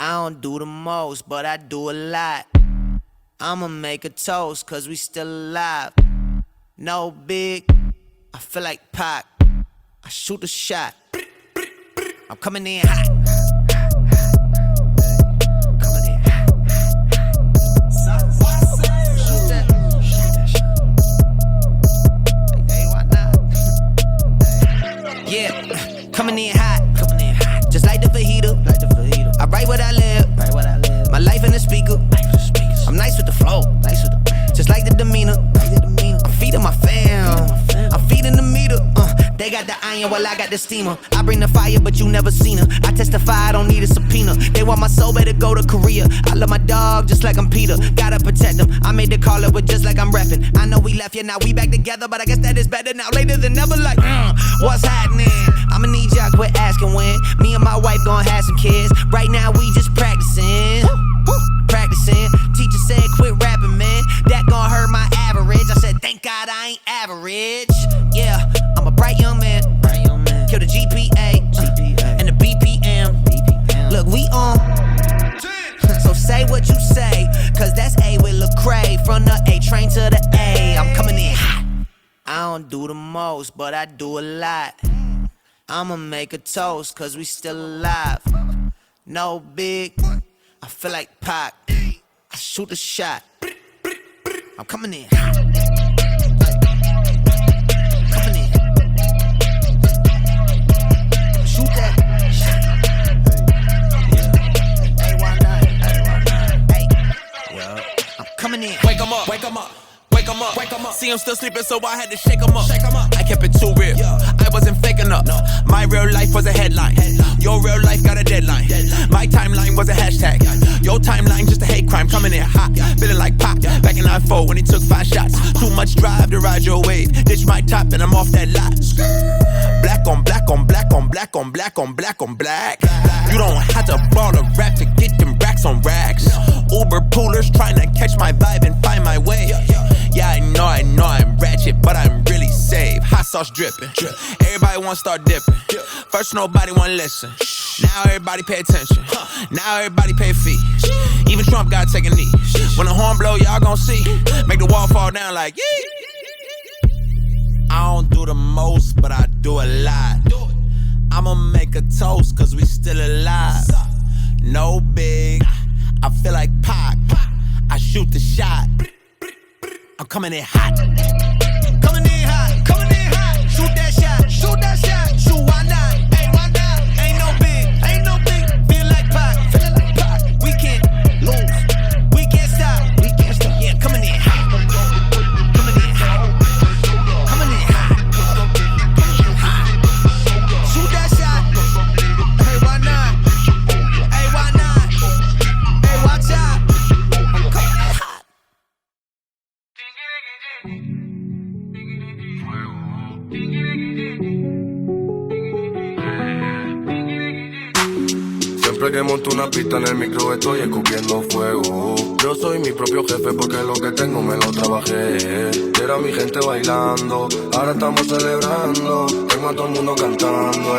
I don't do the most, but I do a lot. I'ma make a toast, cause we still alive. No big, I feel like Pac. I shoot a shot. I'm coming in hot. Coming in hot. Shoot that. Hey, why not? Yeah, coming in hot. Just like the fajita. I write what I live. My life in the speaker. I'm nice with the flow. Just like the demeanor. I'm feeding my fam. I'm feeding the meter. They got the iron while I got the steamer. I bring the fire, but you never seen her. I testify, I don't need a subpoena. They want my soul, better go to Korea. I love my dog just like I'm Peter. Gotta protect them. I made the call up, but just like I'm reppin'. I know we left, yeah, now we back together, but I guess that is better now. Later than never, like, what's happening? I'ma need y'all quit asking when. Me and my wife gon' have some kids. Right now we just practicing. Teacher said quit rapping, man. That gon' hurt my average. I said thank God I ain't average. Yeah, I'm a bright young man. Kill the GPA and the BPM. Look, we on. So say what you say, cause that's A with Lecrae. From the A train to the A, I'm coming in hot. I don't do the most, but I do a lot. I'ma make a toast, cause we still alive. No big, I feel like Pac. I shoot a shot. I'm coming in hot. Coming in. Shoot that shot. Hey, why not? Hey, I'm coming in. Wake 'em up. See him still sleeping, so I had to shake him up. I kept it too real. I wasn't faking up. My real life was a headline. Your real life got a deadline. My timeline was a hashtag. Your timeline just a hate crime. Coming in hot, feeling like Pop. Back in 9-4 when he took 5 shots. Too much drive to ride your wave. Ditch my top and I'm off that lot. Black on black on black on black on black on black on black. You don't have to ball a rap to get them racks on racks. Uber poolers trying to catch my vibe and find my way. Yeah, I know I'm ratchet, but I'm really safe. Hot sauce dripping. Everybody wanna start dipping. First nobody wanna listen. Now everybody pay attention. Now everybody pay a fee. Even Trump gotta take a knee. When the horn blow, y'all gon' see. Make the wall fall down like yee. I don't do the most, but I do a lot. I'ma make a toast, cause we still alive. No big, I feel like Pac. I shoot the shot. I'm coming in hot. Coming in hot. Shoot that shot. Shoot why not? Hey, why not? Ain't no big. Feel like Pac. We can't lose. We can't stop. Yeah, coming in hot. Shoot that shot. Hey, why not? Hey, watch out. I'm coming in hot. Siempre que monto una pista en el micro estoy escupiendo fuego. Yo soy mi propio jefe porque lo que tengo me lo trabajé. Era mi gente bailando, ahora estamos celebrando. Tengo a todo el mundo cantando.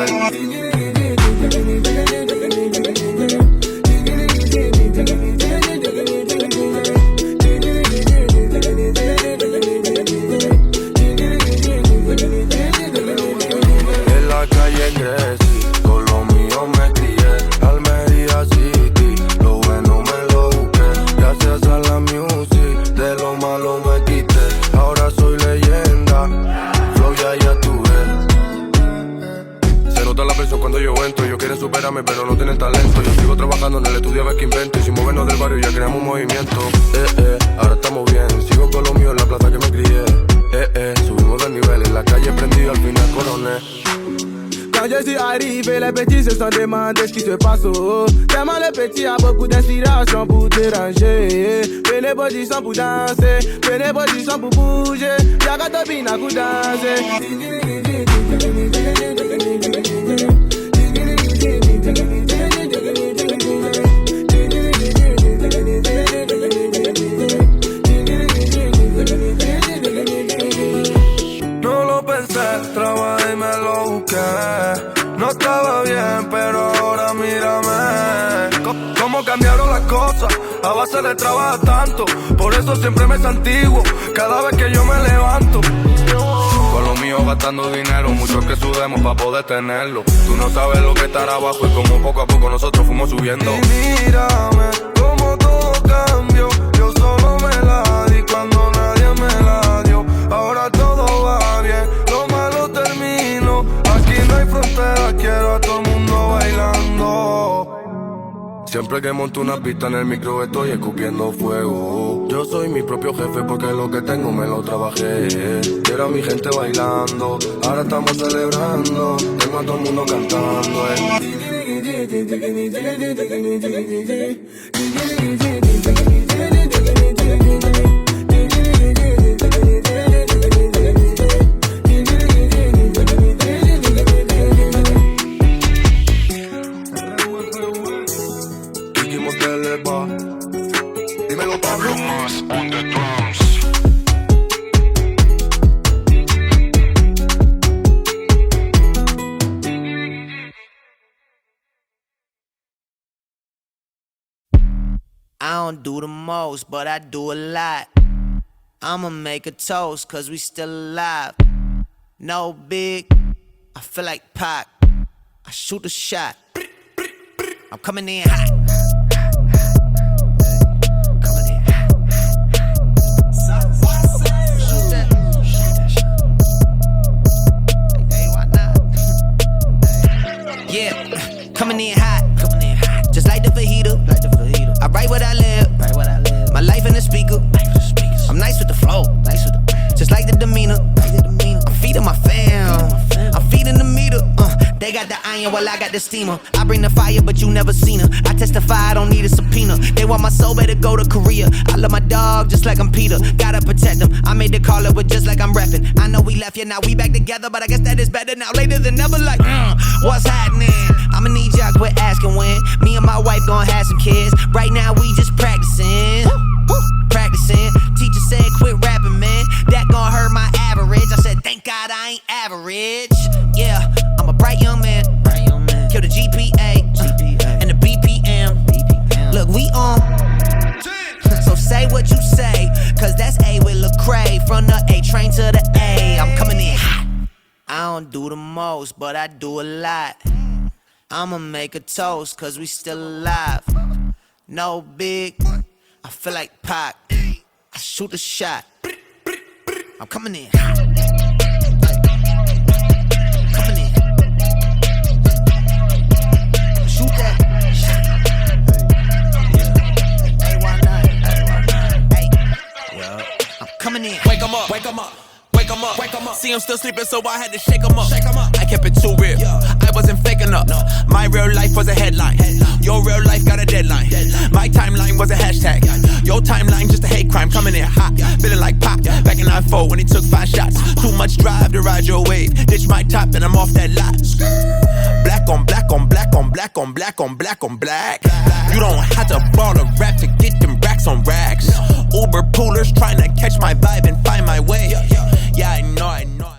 En la calle crecí, con lo mío me crié. Almería City, lo bueno me lo busqué. Gracias a la music, de lo malo me quité. Ahora soy leyenda, flow ya tuve. Se nota la presión cuando yo entro. Ellos quieren superarme pero no tienen talento. Yo sigo trabajando en el estudio a ver qué invento. Y sin movernos del barrio ya creamos un movimiento. Ahora estamos bien, sigo con lo mío en la plaza que me crié. Subimos de nivel, en la calle prendido, al final coroné. Quand je suis arrivé, les petits se sont demandé ce qui se passe. Tellement le petit a beaucoup d'inspiration pour déranger. Prenez position pour danser, prenez position pour bouger. Y'a qu'à topina pour danser. No lo pensé, trabajé y me lo busqué. No estaba bien, pero ahora mírame. Como cómo cambiaron las cosas. A base de trabajar tanto, por eso siempre me santiguo cada vez que yo me levanto. Con lo mío gastando dinero, muchos que sudemos pa' poder tenerlo. Tú no sabes lo que estará abajo y como poco a poco nosotros fuimos subiendo. Y mírame, como todo cambió. Yo solo me la di cuando nadie me la dio. Ahora todo va bien, lo malo termino. Aquí no hay frontera, quiero a todo el mundo bailando. Siempre que monto una pista en el micro estoy escupiendo fuego. Yo soy mi propio jefe porque lo que tengo me lo trabajé. Quiero a mi gente bailando, ahora estamos celebrando. Tengo a todo el mundo cantando. Dímelo, Pablo. On the drums. I don't do the most, but I do a lot. I'ma make a toast, cause we still alive. No big, I feel like Pac. I shoot a shot. I'm coming in hot. Yeah, coming in hot, just like the fajita. I write what I live, my life in the speaker. I'm nice with the flow, just like the demeanor. I'm feeding my fam, I'm feeding the meter. They got the iron while I got the steamer. I bring the fire, but you never seen her. I testify, I don't need a subpoena. They want my soul, better go to Korea. I love my dog just like I'm Peter. Gotta protect them. I made the call up with just like I'm reppin'. I know we left, yeah, now we back together, but I guess that is better now. Later than never, like, what's happening? I'ma need y'all quit asking when. Me and my wife gon' have some kids. Right now we just practicing. Teacher said quit rapping, man. That gon' hurt my average. I said thank God I ain't average. Yeah, I'm a bright young man. Kill the GPA and the BPM. Look, we on. So say what you say, cause that's A with Lecrae. From the A train to the A, I'm coming in hot. I don't do the most, but I do a lot. I'ma make a toast, cause we still alive. No big, I feel like Pac. I shoot a shot. I'm coming in hot. Coming in. Shoot that shot. Hey, why not? Hey, yeah. I'm coming in. Wake 'em up, wake 'em up. Wake 'em up, wake 'em up. See him still sleeping, so I had to shake 'em up. I kept it too real. I wasn't faking up. My real life was a headline. Your real life got a deadline. My timeline was a hashtag. Your timeline just a hate crime. Coming in hot, feeling like Pac. Back in 9-4 when he took 5 shots. Too much drive to ride your wave. Ditch my top and I'm off that lot. Black on black on black on black on black on black on black. You don't have to ball a rap to get them racks on racks. Uber poolers trying to catch my vibe and find my way. Yeah, I know.